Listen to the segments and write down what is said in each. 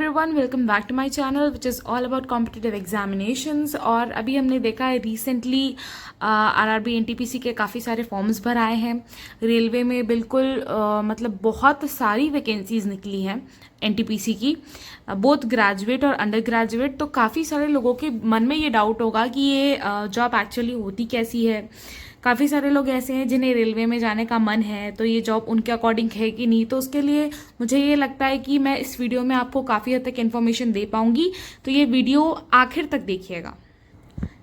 Everyone, welcome back to my channel which is all about competitive examinations. और अभी हमने देखा है रिसेंटली आरआरबी एनटीपीसी के काफ़ी सारे फॉर्म्स भर आए हैं। रेलवे में बिल्कुल मतलब बहुत सारी वैकेंसीज निकली हैं एनटीपीसी की, बोथ ग्रेजुएट और अंडर ग्रेजुएट। तो काफ़ी सारे लोगों के मन में ये डाउट होगा कि ये जॉब एक्चुअली होती कैसी है। काफ़ी सारे लोग ऐसे हैं जिन्हें रेलवे में जाने का मन है, तो ये जॉब उनके अकॉर्डिंग है कि नहीं। तो उसके लिए मुझे ये लगता है कि मैं इस वीडियो में आपको काफ़ी हद तक इन्फॉर्मेशन दे पाऊंगी, तो ये वीडियो आखिर तक देखिएगा।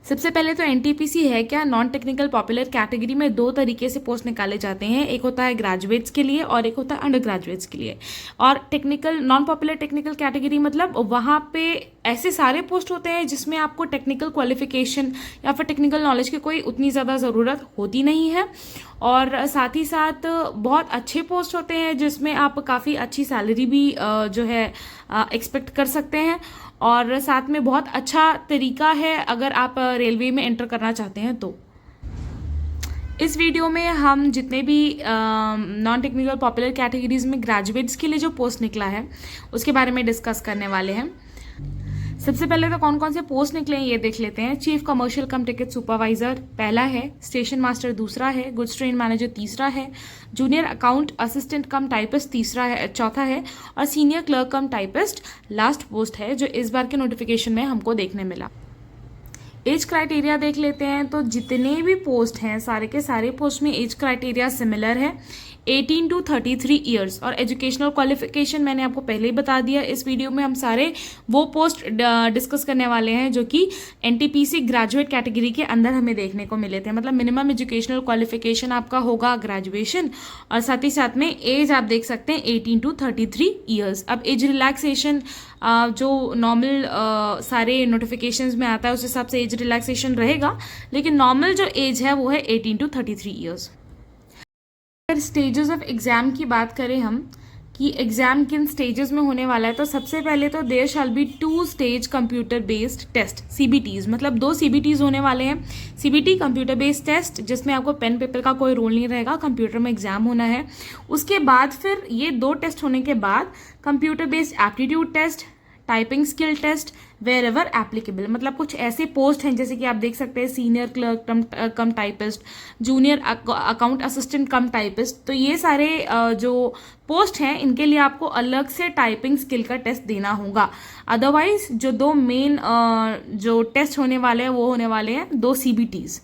सबसे पहले तो एनटीपीसी है क्या। नॉन टेक्निकल पॉपुलर कैटेगरी में दो तरीके से पोस्ट निकाले जाते हैं, एक होता है ग्रेजुएट्स के लिए और एक होता है अंडर ग्रेजुएट्स के लिए। और technical non popular technical category मतलब वहाँ पे ऐसे सारे पोस्ट होते हैं जिसमें आपको टेक्निकल क्वालिफिकेशन या फिर टेक्निकल नॉलेज की कोई उतनी ज़्यादा ज़रूरत होती नहीं है। और साथ ही साथ बहुत अच्छे पोस्ट होते हैं जिसमें आप काफ़ी अच्छी सैलरी भी जो है एक्सपेक्ट कर सकते हैं। और साथ में बहुत अच्छा तरीका है अगर आप रेलवे में एंटर करना चाहते हैं तो। इस वीडियो में हम जितने भी नॉन टेक्निकल पॉपुलर कैटेगरीज में ग्रेजुएट्स के लिए जो पोस्ट निकला है उसके बारे में डिस्कस करने वाले हैं। सबसे पहले तो कौन कौन से पोस्ट निकले हैं ये देख लेते हैं। चीफ कमर्शियल कम टिकट सुपरवाइजर पहला है, स्टेशन मास्टर दूसरा है, गुड्स ट्रेन मैनेजर तीसरा है, जूनियर अकाउंट असिस्टेंट कम टाइपिस्ट तीसरा है, चौथा है, और senior clerk cum typist last post है जो इस बार के नोटिफिकेशन में हमको देखने मिला। एज क्राइटेरिया देख लेते हैं। तो जितने भी पोस्ट हैं सारे के सारे पोस्ट में एज क्राइटेरिया सिमिलर है, 18 to 33 ईयर्स। और एजुकेशनल क्वालिफिकेशन मैंने आपको पहले ही बता दिया। इस वीडियो में हम सारे वो पोस्ट डिस्कस करने वाले हैं जो कि एनटीपीसी ग्रेजुएट कैटेगरी के अंदर हमें देखने को मिले थे। मतलब मिनिमम एजुकेशनल क्वालिफिकेशन आपका होगा ग्रेजुएशन, और साथ ही साथ में एज आप देख सकते हैं 18 to 33 ईयर्स। अब एज रिलैक्सेशन जो नॉर्मल सारे नोटिफिकेशंस में आता है उस हिसाब से एज रिलैक्सेशन रहेगा, लेकिन नॉर्मल जो एज है वो है 18 to 33 ईयर्स। अगर स्टेजेस ऑफ एग्जाम की बात करें हम कि एग्जाम किन स्टेजेस में होने वाला है, तो सबसे पहले तो there shall be 2 stage computer based test CBTs. मतलब 2 सीबीटीज होने वाले हैं। सीबीटी कंप्यूटर बेस्ड टेस्ट जिसमें आपको पेन पेपर का कोई रोल नहीं रहेगा, कंप्यूटर में एग्जाम होना है। उसके बाद फिर ये 2 टेस्ट होने के बाद computer based aptitude test, typing skill test wherever applicable. मतलब कुछ ऐसे पोस्ट हैं जैसे कि आप देख सकते हैं senior clerk cum typist, junior account assistant कम टाइपिस्ट। तो ये सारे जो पोस्ट हैं इनके लिए आपको अलग से टाइपिंग स्किल का टेस्ट देना होगा। अदरवाइज जो 2 मेन जो टेस्ट होने वाले हैं वो होने वाले हैं 2 सीबीटीज।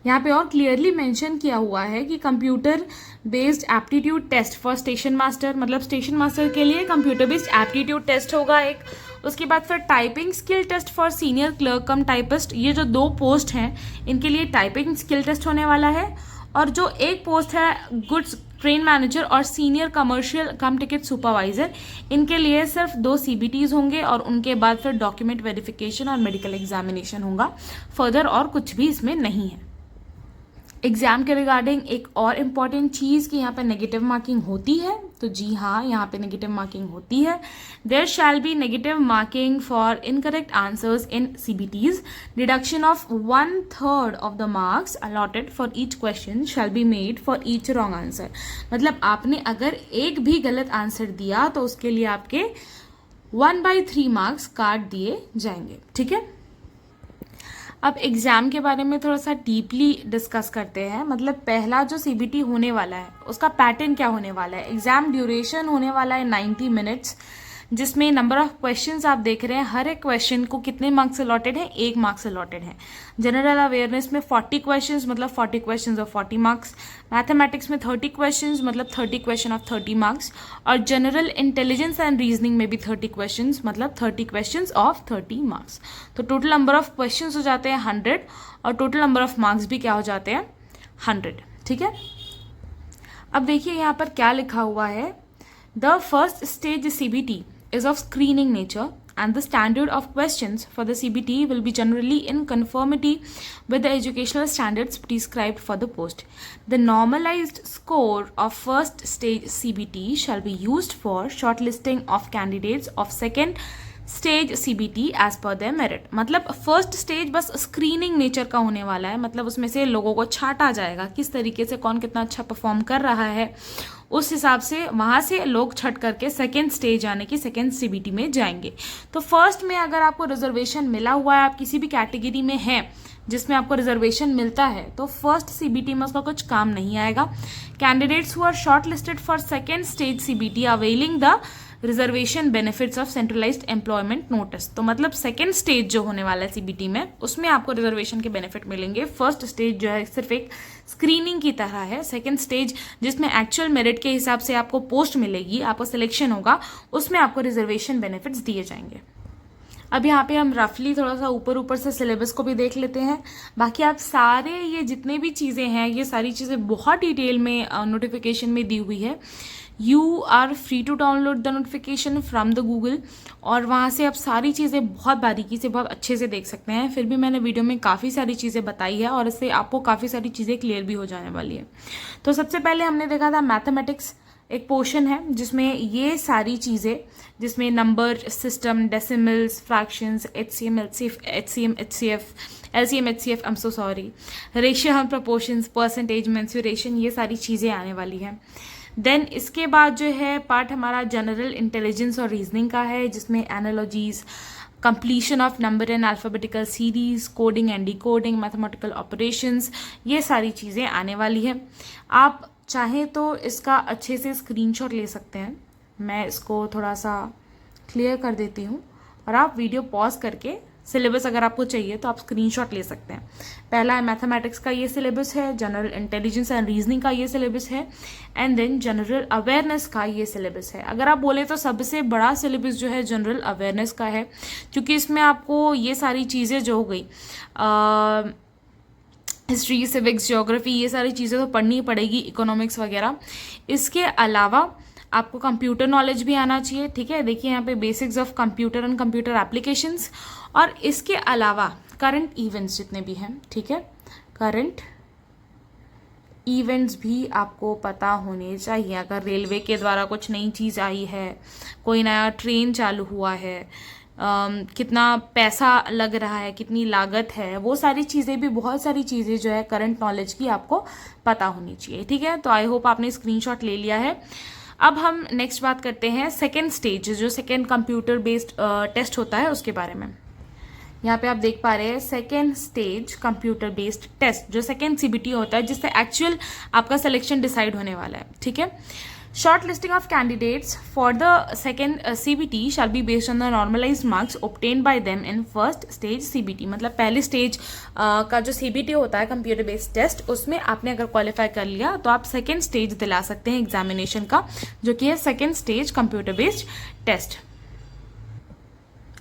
यहाँ पे और क्लियरली मेंशन किया हुआ है कि computer based aptitude test for station master, मतलब स्टेशन मास्टर के लिए कंप्यूटर बेस्ड एप्टीट्यूड टेस्ट होगा एक। उसके बाद फिर typing skill test for senior clerk cum typist. ये जो 2 पोस्ट हैं इनके लिए टाइपिंग स्किल टेस्ट होने वाला है। और जो एक पोस्ट है गुड्स ट्रेन मैनेजर और सीनियर कमर्शियल कम टिकट सुपरवाइजर, इनके लिए सिर्फ 2 सीबीटीज होंगे और उनके बाद फिर डॉक्यूमेंट वेरिफिकेशन और मेडिकल एग्जामिनेशन होगा। फर्दर और कुछ भी इसमें नहीं है। एग्जाम के रिगार्डिंग एक और इम्पॉर्टेंट चीज़ कि यहाँ पे नेगेटिव मार्किंग होती है। तो जी हाँ, यहाँ पे नेगेटिव मार्किंग होती है। There shall be negative marking for incorrect answers in CBTs. Deduction of 1/3 of the marks allotted for each question shall be made for each wrong answer. मतलब आपने अगर एक भी गलत आंसर दिया तो उसके लिए आपके 1/3 मार्क्स काट दिए जाएंगे। ठीक है, अब एग्जाम के बारे में थोड़ा सा डीपली डिस्कस करते हैं। मतलब पहला जो सीबीटी होने वाला है उसका पैटर्न क्या होने वाला है। एग्जाम ड्यूरेशन होने वाला है 90 मिनट्स, जिसमें नंबर ऑफ क्वेश्चंस आप देख रहे हैं। हर एक क्वेश्चन को कितने मार्क्स अलॉटेड हैं, 1 मार्क्स अलॉटेड है। जनरल अवेयरनेस में 40 क्वेश्चंस मतलब 40 क्वेश्चंस ऑफ 40 मार्क्स। मैथमेटिक्स में 30 क्वेश्चंस मतलब 30 क्वेश्चन ऑफ 30 मार्क्स। और जनरल इंटेलिजेंस एंड रीजनिंग में भी 30 क्वेश्चंस मतलब 30 क्वेश्चंस ऑफ 30 मार्क्स। तो टोटल नंबर ऑफ क्वेश्चंस हो जाते हैं 100 और टोटल नंबर ऑफ मार्क्स भी क्या हो जाते हैं 100। ठीक है, अब देखिए यहाँ पर क्या लिखा हुआ है। The first stage CBT is of screening nature and the standard of questions for the CBT will be generally in conformity with the educational standards prescribed for the post. The normalized score of first stage CBT shall be used for shortlisting of candidates of second stage CBT as per their merit. मतलब first stage बस screening nature का होने वाला है। मतलब उसमें से लोगों को छांटा जाएगा किस तरीके से कौन कितना अच्छा परफॉर्म कर रहा है, उस हिसाब से वहाँ से लोग छट करके सेकेंड स्टेज यानी कि सेकेंड सीबीटी में जाएंगे। तो फर्स्ट में अगर आपको रिजर्वेशन मिला हुआ है, आप किसी भी कैटेगरी में हैं जिसमें आपको रिजर्वेशन मिलता है, तो फर्स्ट सीबीटी में उसका कुछ काम नहीं आएगा। Candidates who are short listed for second stage CBT availing the reservation benefits of centralised employment notice. तो मतलब सेकेंड स्टेज जो होने वाला है सीबीटी में, उसमें आपको रिजर्वेशन के बेनिफिट मिलेंगे। फर्स्ट स्टेज जो है सिर्फ एक स्क्रीनिंग की तरह है। सेकेंड स्टेज जिसमें एक्चुअल मेरिट के हिसाब से आपको पोस्ट मिलेगी, आपका सिलेक्शन होगा, उसमें आपको रिजर्वेशन बेनिफिट्स दिए जाएंगे। अब यहाँ पे हम रफली थोड़ा सा ऊपर से सिलेबस को भी देख लेते हैं। बाकी आप सारे ये जितने भी चीज़ें हैं, ये सारी चीज़ें बहुत डिटेल में नोटिफिकेशन में दी हुई है। You are free to download the notification from the Google, और वहाँ से आप सारी चीज़ें बहुत बारीकी से, बहुत अच्छे से देख सकते हैं। फिर भी मैंने वीडियो में काफ़ी सारी चीज़ें बताई है और इससे आपको काफ़ी सारी चीज़ें क्लियर भी हो जाने वाली है। तो सबसे पहले हमने देखा था मैथमेटिक्स, एक पोर्शन है जिसमें ये सारी चीज़ें, जिसमें number system, decimals, fractions, HCM, HCF, LCM, HCF, I am so sorry, ratio and proportions, percentage, mensuration, ये सारी चीज़ें आने वाली हैं। देन इसके बाद जो है पार्ट हमारा जनरल इंटेलिजेंस और रीजनिंग का है, जिसमें analogies, completion of number and alphabetical series, coding and decoding, mathematical operations, ये सारी चीज़ें आने वाली है। आप चाहें तो इसका अच्छे से स्क्रीनशॉट ले सकते हैं। मैं इसको थोड़ा सा क्लियर कर देती हूँ और आप वीडियो पॉज करके सिलेबस अगर आपको चाहिए तो आप स्क्रीनशॉट ले सकते हैं। पहला है मैथमेटिक्स का ये सिलेबस है, जनरल इंटेलिजेंस एंड रीजनिंग का ये सिलेबस है, एंड देन जनरल अवेयरनेस का ये सिलेबस है। अगर आप बोले तो सबसे बड़ा सिलेबस जो है जनरल अवेयरनेस का है, क्योंकि इसमें आपको ये सारी चीज़ें जो हो गई, हिस्ट्री, सिविक्स, ज्योग्राफी, ये सारी चीज़ें तो पढ़नी पड़ेगी, इकोनॉमिक्स वगैरह। इसके अलावा आपको कंप्यूटर नॉलेज भी आना चाहिए, ठीक है। देखिए यहाँ पे basics of computer and computer applications, और इसके अलावा करंट इवेंट्स जितने भी हैं, ठीक है, करंट इवेंट्स भी आपको पता होने चाहिए। अगर रेलवे के द्वारा कुछ नई चीज़ आई है, कोई नया ट्रेन चालू हुआ है, कितना पैसा लग रहा है, कितनी लागत है, वो सारी चीज़ें भी, बहुत सारी चीज़ें जो है करंट नॉलेज की आपको पता होनी चाहिए, ठीक है। तो आई होप आपने स्क्रीनशॉट ले लिया है। अब हम नेक्स्ट बात करते हैं सेकेंड स्टेज, जो सेकेंड कंप्यूटर बेस्ड टेस्ट होता है उसके बारे में। यहाँ पे आप देख पा रहे हैं second stage computer based test, जो सेकेंड सीबीटी होता है, जिससे एक्चुअल आपका सिलेक्शन डिसाइड होने वाला है, ठीक है। Short listing of candidates for the second CBT shall be based on the normalised marks obtained by them in first stage CBT. मतलब पहले स्टेज का जो सीबीटी होता है कंप्यूटर बेस्ड टेस्ट, उसमें आपने अगर क्वालिफाई कर लिया तो आप सेकेंड स्टेज दिला सकते हैं एग्जामिनेशन का, जो कि है second stage computer based test.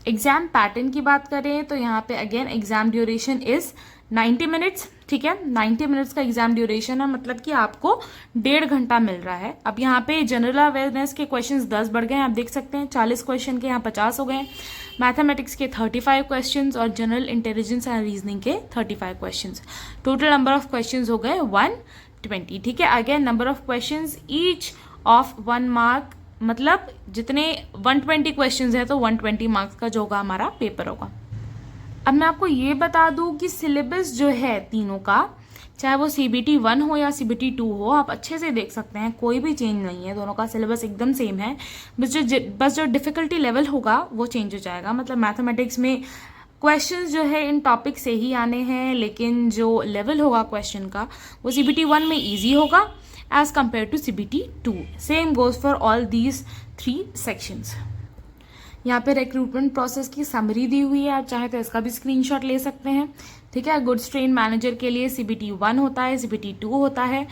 Exam pattern की बात करें तो यहाँ पे again exam duration is 90 minutes, ठीक है। 90 मिनट्स का एग्जाम ड्यूरेशन है, मतलब कि आपको 1.5 घंटा मिल रहा है। अब यहाँ पे जनरल अवेयरनेस के क्वेश्चंस 10 बढ़ गए हैं, आप देख सकते हैं 40 क्वेश्चन के यहाँ 50 हो गए। मैथमेटिक्स के 35 क्वेश्चंस और जनरल इंटेलिजेंस एंड रीजनिंग के 35 questions. Total number of questions हो गए 120, ठीक है। Again number of questions each of 1 mark, मतलब जितने 120 क्वेश्चंस है तो 120 मार्क्स का जो होगा हमारा पेपर होगा। अब मैं आपको ये बता दूं कि सिलेबस जो है तीनों का, चाहे वो CBT 1 हो या CBT 2 हो, आप अच्छे से देख सकते हैं, कोई भी चेंज नहीं है, दोनों का सिलेबस एकदम सेम है। बस जो डिफिकल्टी लेवल होगा वो चेंज हो जाएगा। मतलब मैथमेटिक्स में क्वेश्चंस जो है इन टॉपिक से ही आने हैं, लेकिन जो लेवल होगा क्वेश्चन का वो CBT 1 में ईजी होगा as compared to CBT 2. Same goes for all these 3 sections. यहाँ पे रिक्रूटमेंट प्रोसेस की समरी दी हुई है, आप चाहे तो इसका भी स्क्रीनशॉट ले सकते हैं, ठीक है। गुड्स ट्रेन मैनेजर के लिए CBT 1 होता है, CBT 2 होता है।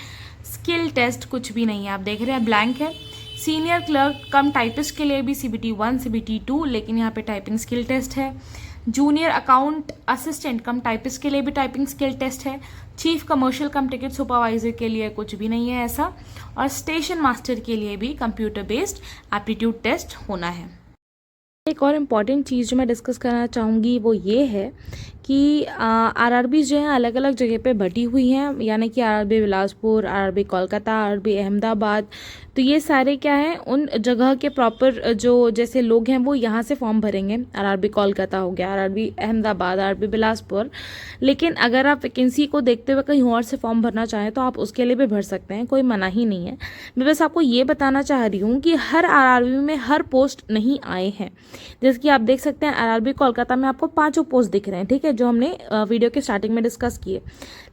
स्किल टेस्ट कुछ भी नहीं है, आप देख रहे हैं ब्लैंक है। सीनियर क्लर्क कम टाइपिस्ट के लिए भी CBT 1, CBT 2, लेकिन यहाँ पे टाइपिंग स्किल टेस्ट है। जूनियर अकाउंट असिस्टेंट कम टाइपिस्ट के लिए भी टाइपिंग स्किल टेस्ट है। चीफ कमर्शियल कम टिकट सुपरवाइजर के लिए कुछ भी नहीं है ऐसा, और स्टेशन मास्टर के लिए भी कंप्यूटर बेस्ड एप्टीट्यूड टेस्ट होना है। एक और इम्पॉर्टेंट चीज़ जो मैं डिस्कस करना चाहूँगी वो ये है कि आरआरबी जो है अलग अलग जगह पे बटी हुई हैं, यानी कि RRB Bilaspur, RRB Kolkata, RRB Ahmedabad. तो ये सारे क्या हैं, उन जगह के प्रॉपर जो जैसे लोग हैं वो यहाँ से फॉर्म भरेंगे। आरआरबी कोलकाता हो गया, आरआरबी अहमदाबाद, आरआरबी बिलासपुर। लेकिन अगर आप वैकेंसी को देखते हुए कहीं और से फॉर्म भरना चाहें तो आप उसके लिए भी भर सकते हैं, कोई मना ही नहीं है। मैं बस आपको ये बताना चाह रही हूँ कि हर आरआरबी में हर पोस्ट नहीं आए हैं। जैसे कि आप देख सकते हैं आरआरबी कोलकाता में आपको 5 पोस्ट दिख रहे हैं, ठीक है, जो हमने वीडियो के स्टार्टिंग में डिस्कस किए।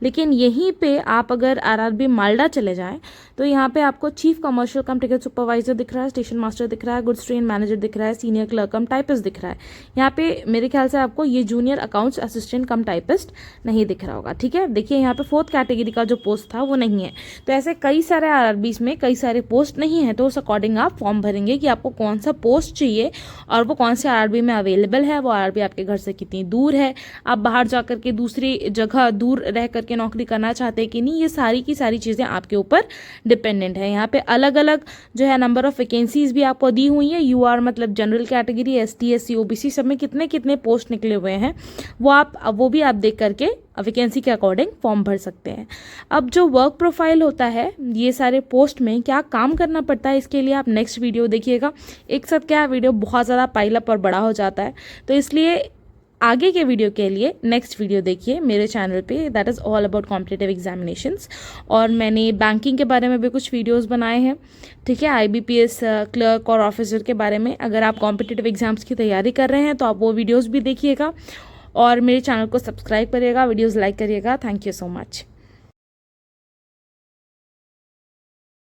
लेकिन यहीं पे आप अगर आरआरबी मालदा चले जाएं तो यहाँ पे आपको चीफ कमर्शियल कम टिकट सुपरवाइजर दिख रहा है, स्टेशन मास्टर दिख रहा है, गुड्स ट्रेन मैनेजर दिख रहा है, सीनियर क्लर्क कम टाइपिस्ट दिख रहा है। यहाँ पे मेरे ख्याल से आपको ये जूनियर अकाउंट्स असिस्टेंट कम टाइपिस्ट नहीं दिख रहा होगा, ठीक है। देखिए यहाँ पे 4th कैटेगरी का जो पोस्ट था वो नहीं है। तो ऐसे कई सारे आरआरबीज में कई सारे पोस्ट नहीं है, तो उस अकॉर्डिंग आप फॉर्म भरेंगे कि आपको कौन सा पोस्ट चाहिए और वो कौन से आरआरबी में अवेलेबल है, वो आरआरबी आपके घर से कितनी दूर है, आप बाहर जाकर के दूसरी जगह दूर रह करके नौकरी करना चाहते हैं कि नहीं, ये सारी की सारी चीज़ें आपके ऊपर डिपेंडेंट है। यहाँ पे अलग अलग जो है नंबर ऑफ वैकेंसीज भी आपको दी हुई है। यूआर मतलब general category, ST, SC, OBC सब में कितने कितने पोस्ट निकले हुए हैं वो भी आप देख करके वैकेंसी के अकॉर्डिंग फॉर्म भर सकते हैं। अब जो वर्क प्रोफाइल होता है ये सारे पोस्ट में क्या काम करना पड़ता है, इसके लिए आप नेक्स्ट वीडियो देखिएगा। एक साथ क्या वीडियो बहुत ज़्यादा पाइलअप और बड़ा हो जाता है, तो इसलिए आगे के वीडियो के लिए नेक्स्ट वीडियो देखिए मेरे चैनल पे, that is all about competitive examinations. और मैंने बैंकिंग के बारे में भी कुछ वीडियोस बनाए हैं, ठीक है, आईबीपीएस क्लर्क और ऑफिसर के बारे में। अगर आप कॉम्पिटिटिव एग्जाम्स की तैयारी कर रहे हैं तो आप वो वीडियोज़ भी देखिएगा और मेरे चैनल को सब्सक्राइब करिएगा, वीडियोज़ लाइक करिएगा। Thank you so much.